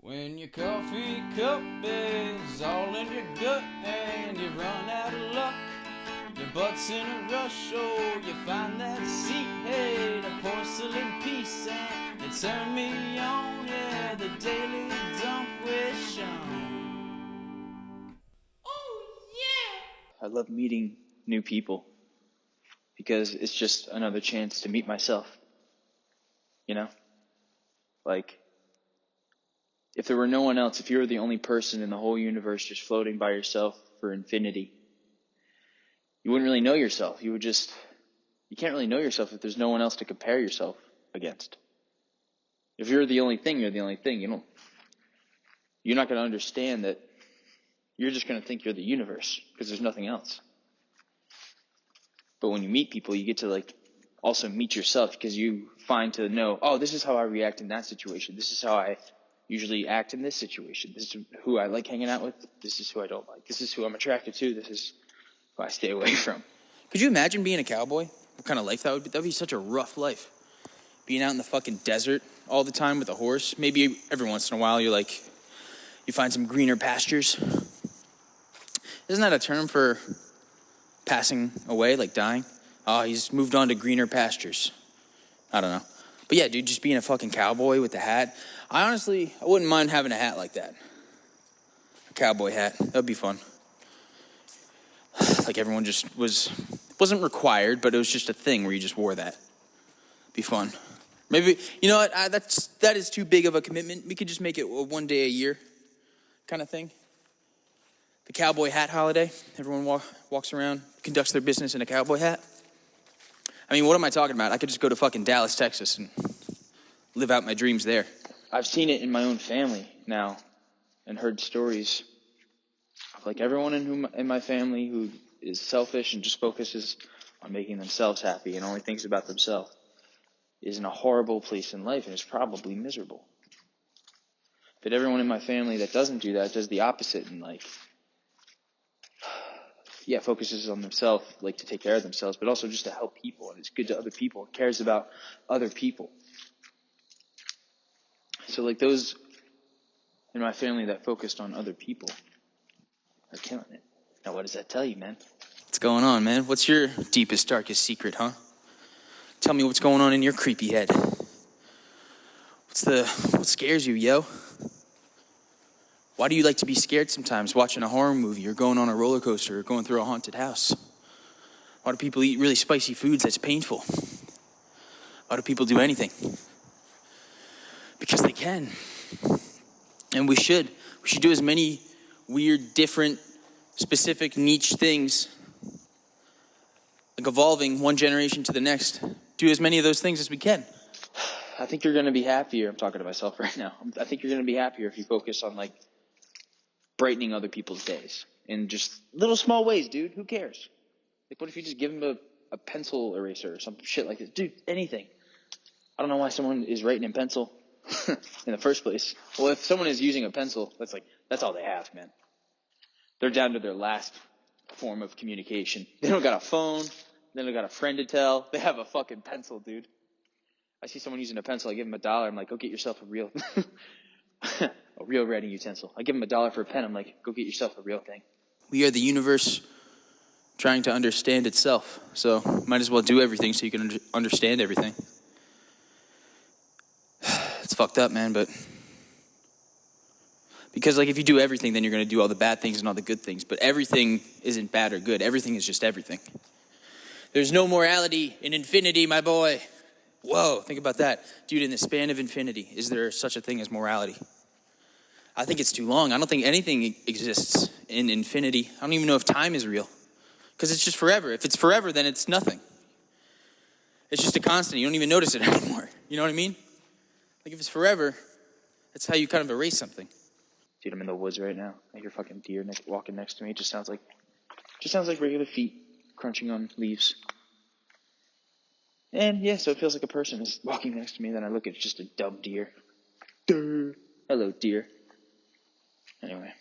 When your coffee cup is all in your gut and you've run out of luck, your butt's in a rush, oh, you find that seat, hey, the porcelain piece, and it turned me on, yeah, the Daily Dump with Sean. Oh, yeah! I love meeting new people because it's just another chance to meet myself. You know? Like, if there were no one else, if you were the only person in the whole universe just floating by yourself for infinity, you wouldn't really know yourself. You can't really know yourself if there's no one else to compare yourself against. If you're the only thing, you're the only thing. You're not going to understand that. You're just going to think you're the universe because there's nothing else. But when you meet people, you get to also meet yourself because you find to know, oh, this is how I react in that situation. This is how I usually act in this situation. This is who I like hanging out with. This is who I don't like. This is who I'm attracted to. This is who I stay away from. Could you imagine being a cowboy? What kind of life that would be? That would be such a rough life. Being out in the fucking desert all the time with a horse. Maybe every once in a while you find some greener pastures. Isn't that a term for passing away, like dying? Oh, he's moved on to greener pastures. I don't know. But yeah, dude, just being a fucking cowboy with the hat. I wouldn't mind having a hat like that. A cowboy hat. That would be fun. Like everyone wasn't required, but it was just a thing where you just wore that. Be fun. Maybe, you know what, that is too big of a commitment. We could just make it a one day a year kind of thing. The cowboy hat holiday. Everyone walks around, conducts their business in a cowboy hat. I mean, what am I talking about? I could just go to fucking Dallas, Texas and live out my dreams there. I've seen it in my own family now and heard stories of everyone in my family who is selfish and just focuses on making themselves happy and only thinks about themselves is in a horrible place in life and is probably miserable. But everyone in my family that doesn't do that, does the opposite in life. Yeah, focuses on themselves, to take care of themselves, but also just to help people, and it's good to other people, cares about other people. So those in my family that focused on other people are killing it. Now what does that tell you, man? What's going on, man? What's your deepest, darkest secret, huh? Tell me what's going on in your creepy head. What scares you, yo? Why do you like to be scared sometimes watching a horror movie or going on a roller coaster or going through a haunted house? Why do people eat really spicy foods that's painful? Why do people do anything? Because they can. And we should. We should do as many weird, different, specific, niche things, evolving one generation to the next. Do as many of those things as we can. I think you're going to be happier. I'm talking to myself right now. I think you're going to be happier if you focus on brightening other people's days in just little small ways, dude. Who cares? What if you just give them a pencil eraser or some shit like this? Dude, anything. I don't know why someone is writing in pencil in the first place. Well, if someone is using a pencil, that's all they have, man. They're down to their last form of communication. They don't got a phone. They don't got a friend to tell. They have a fucking pencil, dude. I see someone using a pencil. I give them $1. I'm like, go get yourself a real writing utensil. I give them $1 for a pen. I'm like, go get yourself a real thing. We are the universe trying to understand itself. So might as well do everything so you can understand everything. It's fucked up, man, but because if you do everything, then you're going to do all the bad things and all the good things. But everything isn't bad or good. Everything is just everything. There's no morality in infinity, my boy. Whoa, think about that. Dude, in the span of infinity, is there such a thing as morality? I think it's too long. I don't think anything exists in infinity. I don't even know if time is real. Because it's just forever. If it's forever, then it's nothing. It's just a constant. You don't even notice it anymore. You know what I mean? If it's forever, that's how you kind of erase something. Dude, I'm in the woods right now. I hear fucking deer walking next to me. It just sounds like regular feet crunching on leaves. And yeah, so it feels like a person is walking next to me. Then I look at just a dumb deer. Durr. Hello, deer. Anyway.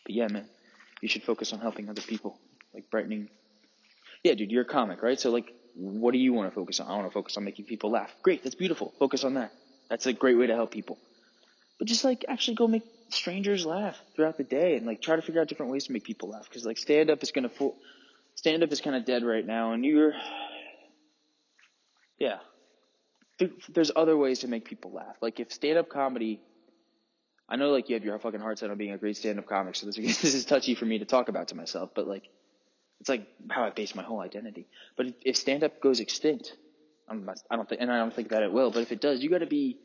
But yeah, man, you should focus on helping other people, brightening. Yeah, dude, you're a comic, right? So what do you want to focus on? I want to focus on making people laugh. Great, that's beautiful. Focus on that. That's a great way to help people. but just like actually go make strangers laugh throughout the day and like try to figure out different ways to make people laugh. Because like stand up is kind of dead right now, and yeah. There's other ways to make people laugh. Like if stand up comedy, I know like you have your fucking heart set on being a great stand up comic, so this is touchy for me to talk about to myself, but like it's like how I base my whole identity. But if stand up goes extinct, I don't think that it will. But if it does, you got to be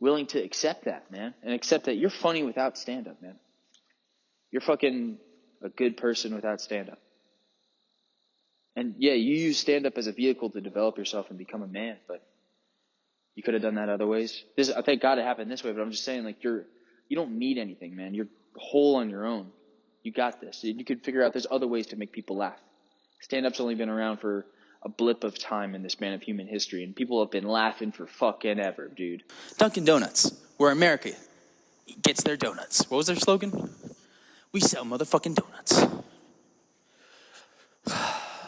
willing to accept that, man, and accept that you're funny without stand up, man. You're fucking a good person without stand up. And yeah, you use stand up as a vehicle to develop yourself and become a man, but you could have done that other ways. I thank God it happened this way, but I'm just saying, like, you don't need anything, man. You're whole on your own. You got this. You could figure out there's other ways to make people laugh. Stand-up's only been around for a blip of time in the span of human history, and people have been laughing for fucking ever, dude. Dunkin' Donuts, where America gets their donuts. What was their slogan? We sell motherfucking donuts.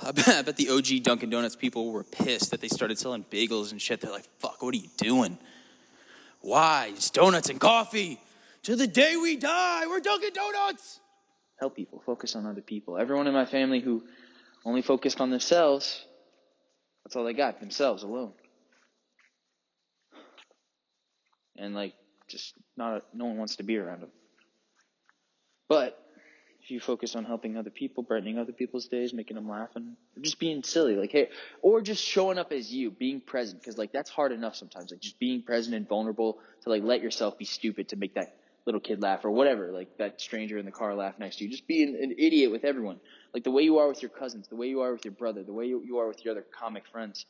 I bet the OG Dunkin' Donuts people were pissed that they started selling bagels and shit. They're like, fuck, what are you doing? Why? It's donuts and coffee. To the day we die, we're Dunkin' Donuts. Help people. Focus on other people. Everyone in my family who only focused on themselves, that's all they got, themselves alone. And like, just no one wants to be around them. But if you focus on helping other people, brightening other people's days, making them laugh, and just being silly, like, hey, or just showing up as you, being present, because like that's hard enough sometimes, like just being present and vulnerable to like let yourself be stupid to make that little kid laugh or whatever, like that stranger in the car laugh next to you, just being an idiot with everyone, like the way you are with your cousins, the way you are with your brother, the way you are with your other comic friends.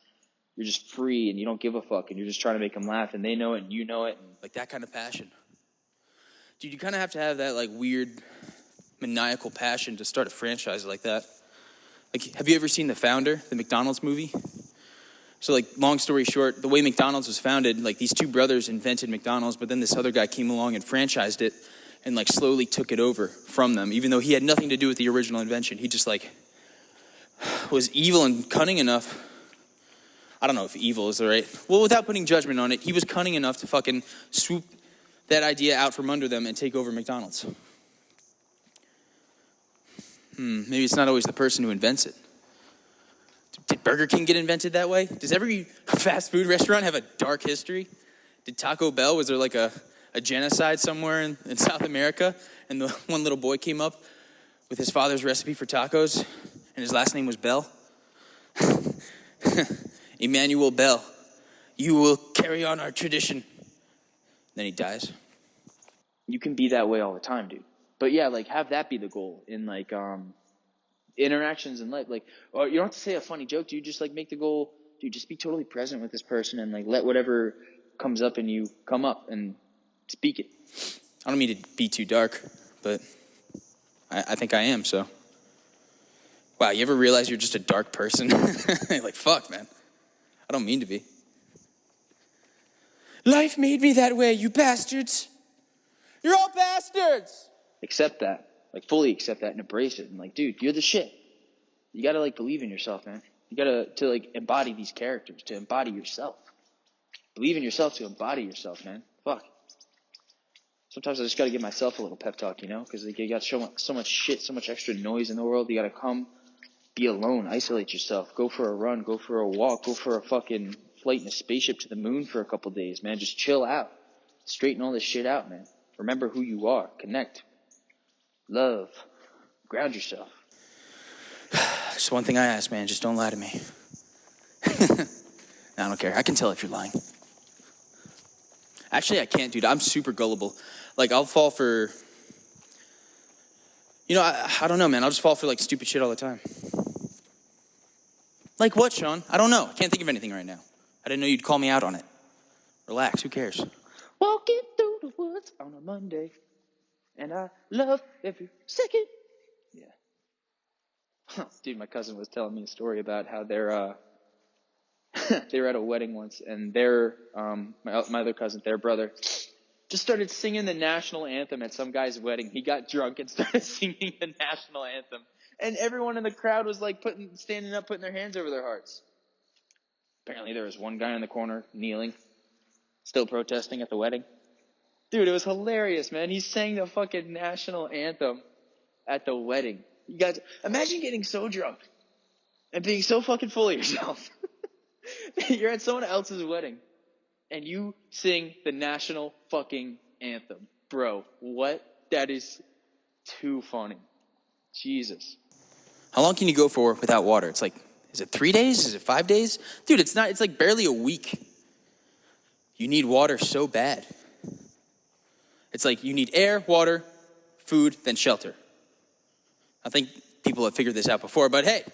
You're just free and you don't give a fuck and you're just trying to make them laugh and they know it and you know it. And like that kind of passion. Dude, you kind of have to have that like weird maniacal passion to start a franchise like that. Like, have you ever seen The Founder, the McDonald's movie? So like, long story short, the way McDonald's was founded, like these two brothers invented McDonald's, but then this other guy came along and franchised it and like slowly took it over from them, even though he had nothing to do with the original invention. He just like was evil and cunning enough. I don't know if evil is the right, well, without putting judgment on it, he was cunning enough to fucking swoop that idea out from under them and take over McDonald's. Maybe it's not always the person who invents it. Did Burger King get invented that way? Does every fast food restaurant have a dark history? Did Taco Bell, was there like a genocide somewhere in South America? And the one little boy came up with his father's recipe for tacos, and his last name was Bell? Emmanuel Bell, you will carry on our tradition. Then he dies. You can be that way all the time, dude. But yeah, like have that be the goal in like interactions in life. Like, or you don't have to say a funny joke, dude. Just like make the goal, dude. Just be totally present with this person and like let whatever comes up in you come up and speak it. I don't mean to be too dark, but I think I am. So, wow, you ever realize you're just a dark person? Like, fuck, man. I don't mean to be. Life made me that way, you bastards. You're all bastards. Accept that. Like, fully accept that and embrace it. And, like, dude, you're the shit. You gotta, like, believe in yourself, man. You gotta, like, embody these characters, to embody yourself. Believe in yourself to embody yourself, man. Fuck. Sometimes I just gotta give myself a little pep talk, you know? Because, like, you got so much shit, so much extra noise in the world. You gotta come, be alone, isolate yourself. Go for a run, go for a walk, go for a fucking flight in a spaceship to the moon for a couple days, man. Just chill out. Straighten all this shit out, man. Remember who you are. Connect. Love. Ground yourself. Just one thing I ask, man. Just don't lie to me. I don't care. I can tell if you're lying. Actually, I can't, dude. I'm super gullible. Like, I'll fall for... You know, I don't know, man. I'll just fall for, like, stupid shit all the time. Like what, Sean? I don't know. I can't think of anything right now. I didn't know you'd call me out on it. Relax. Who cares? Walking through the woods on a Monday. And I love every second. Yeah. Dude, my cousin was telling me a story about how they're they were at a wedding once, and their my other cousin, their brother, just started singing the national anthem at some guy's wedding. He got drunk and started singing the national anthem, and everyone in the crowd was like standing up, putting their hands over their hearts. Apparently, there was one guy in the corner kneeling, still protesting at the wedding. Dude, it was hilarious, man. He sang the fucking national anthem at the wedding. You guys, imagine getting so drunk and being so fucking full of yourself. You're at someone else's wedding and you sing the national fucking anthem. Bro, what? That is too funny. Jesus. How long can you go for without water? It's like, is it 3 days? Is it 5 days? Dude, it's not, it's like barely a week. You need water so bad. It's like you need air, water, food, then shelter. I think people have figured this out before, but hey, I'm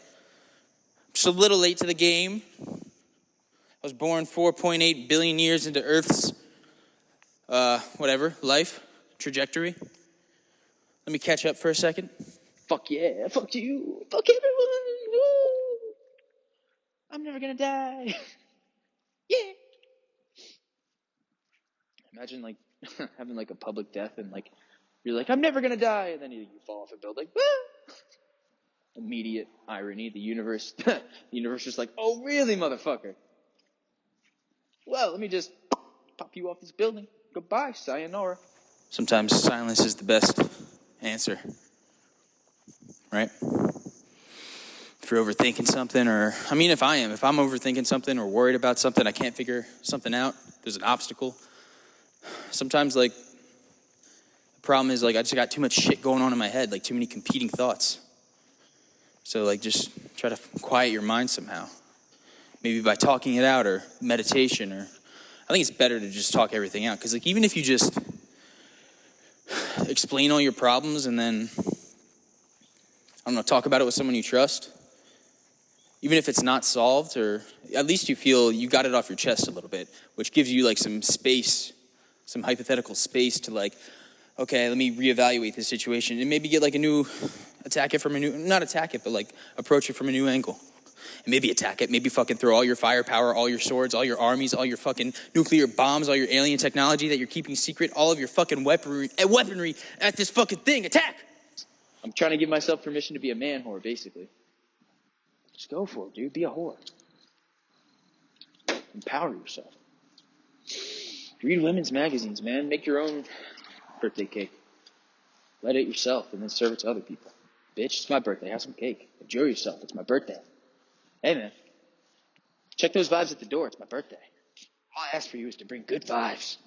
just a little late to the game. I was born 4.8 billion years into Earth's, life trajectory. Let me catch up for a second. Fuck yeah, fuck you, fuck everyone. Woo. I'm never gonna die. Yeah. Imagine like having like a public death and like you're like, I'm never gonna die, and then you fall off a building. Woo. Immediate irony. The universe is like, oh really, motherfucker? Well, let me just pop you off this building. Goodbye, sayonara. Sometimes silence is the best answer, right? If you're overthinking something, if I'm overthinking something or worried about something, I can't figure something out, there's an obstacle. Sometimes, like, the problem is, like, I just got too much shit going on in my head, like, too many competing thoughts. So, like, just try to quiet your mind somehow. Maybe by talking it out or meditation, or I think it's better to just talk everything out. Because, like, even if you just explain all your problems and then, talk about it with someone you trust, even if it's not solved, or at least you feel you got it off your chest a little bit, which gives you, like, some space, some hypothetical space to, like, okay, let me reevaluate this situation and maybe get, like, approach it from a new angle. And maybe attack it, maybe fucking throw all your firepower, all your swords, all your armies, all your fucking nuclear bombs, all your alien technology that you're keeping secret, all of your fucking weaponry at this fucking thing. Attack! I'm trying to give myself permission to be a man whore, basically. Just go for it, dude. Be a whore. Empower yourself. Read women's magazines, man. Make your own birthday cake. Light it yourself and then serve it to other people. Bitch, it's my birthday. Have some cake. Enjoy yourself. It's my birthday. Hey, man. Check those vibes at the door. It's my birthday. All I ask for you is to bring good vibes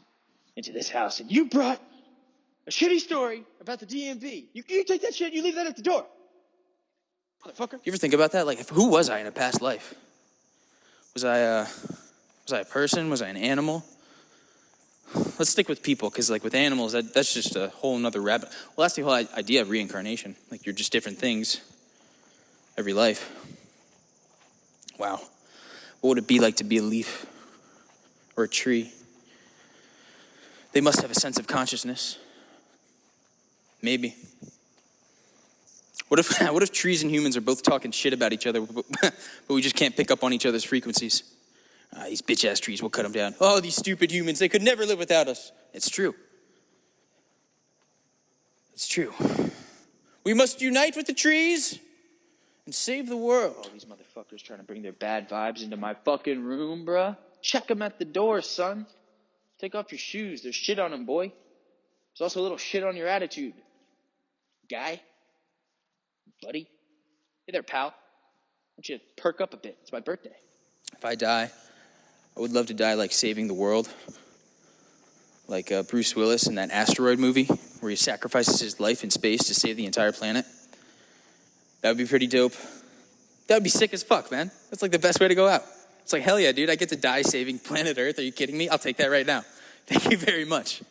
into this house. And you brought a shitty story about the DMV. You take that shit and you leave that at the door. Motherfucker. You ever think about that? Like, who was I in a past life? Was I a person? Was I an animal? Let's stick with people, because, like, with animals, that's just a whole nother rabbit. Well, that's the whole idea of reincarnation. Like, you're just different things every life. Wow. What would it be like to be a leaf or a tree? They must have a sense of consciousness. Maybe. What if trees and humans are both talking shit about each other, but we just can't pick up on each other's frequencies? These bitch-ass trees, we'll cut them down. Oh, these stupid humans, they could never live without us. It's true. It's true. We must unite with the trees and save the world. All these motherfuckers trying to bring their bad vibes into my fucking room, bruh. Check them at the door, son. Take off your shoes. There's shit on them, boy. There's also a little shit on your attitude. Guy. Buddy. Hey there, pal. Why don't you perk up a bit? It's my birthday. If I die, I would love to die like saving the world. Like Bruce Willis in that Asteroid movie where he sacrifices his life in space to save the entire planet. That would be pretty dope. That would be sick as fuck, man. That's like the best way to go out. It's like, hell yeah, dude, I get to die saving planet Earth. Are you kidding me? I'll take that right now. Thank you very much.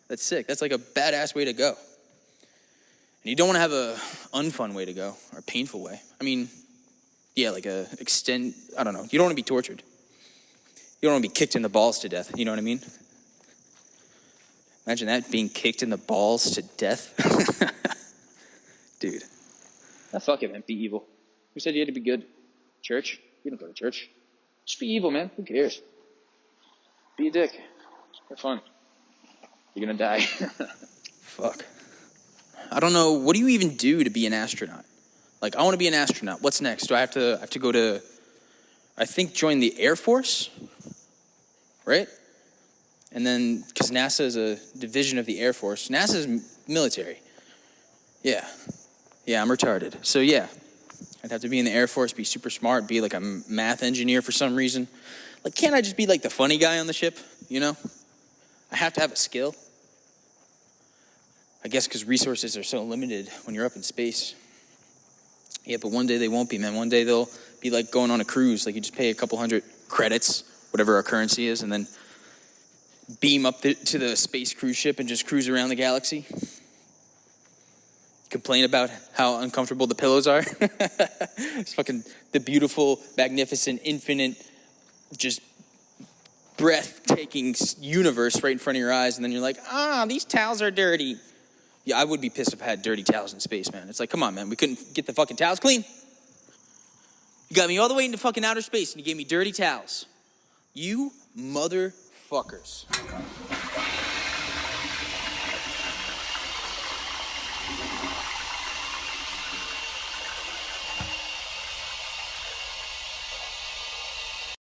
That's sick. That's like a badass way to go. And you don't want to have a unfun way to go or a painful way. I mean, yeah, like I don't know. You don't want to be tortured. You don't want to be kicked in the balls to death. You know what I mean? Imagine that, being kicked in the balls to death. Dude. Fuck it, man. Be evil. Who said you had to be good? Church? You don't go to church. Just be evil, man. Who cares? Be a dick. Have fun. You're gonna die. Fuck. I don't know. What do you even do to be an astronaut? Like, I want to be an astronaut. What's next? Do I have to go to, I think, join the Air Force? Right? And then, because NASA is a division of the Air Force, NASA is military. Yeah, I'm retarded. So yeah, I'd have to be in the Air Force, be super smart, be like a math engineer for some reason. Like, can't I just be like the funny guy on the ship, you know? I have to have a skill. I guess because resources are so limited when you're up in space. Yeah, but one day they won't be, man. One day they'll be like going on a cruise. Like, you just pay a couple hundred credits, whatever our currency is, and then beam up to the space cruise ship and just cruise around the galaxy. Complain about how uncomfortable the pillows are. It's fucking the beautiful, magnificent, infinite, just breathtaking universe right in front of your eyes, and then you're like, these towels are dirty. Yeah, I would be pissed if I had dirty towels in space, man. It's like, come on, man, we couldn't get the fucking towels clean? You got me all the way into fucking outer space, and you gave me dirty towels. You motherfuckers.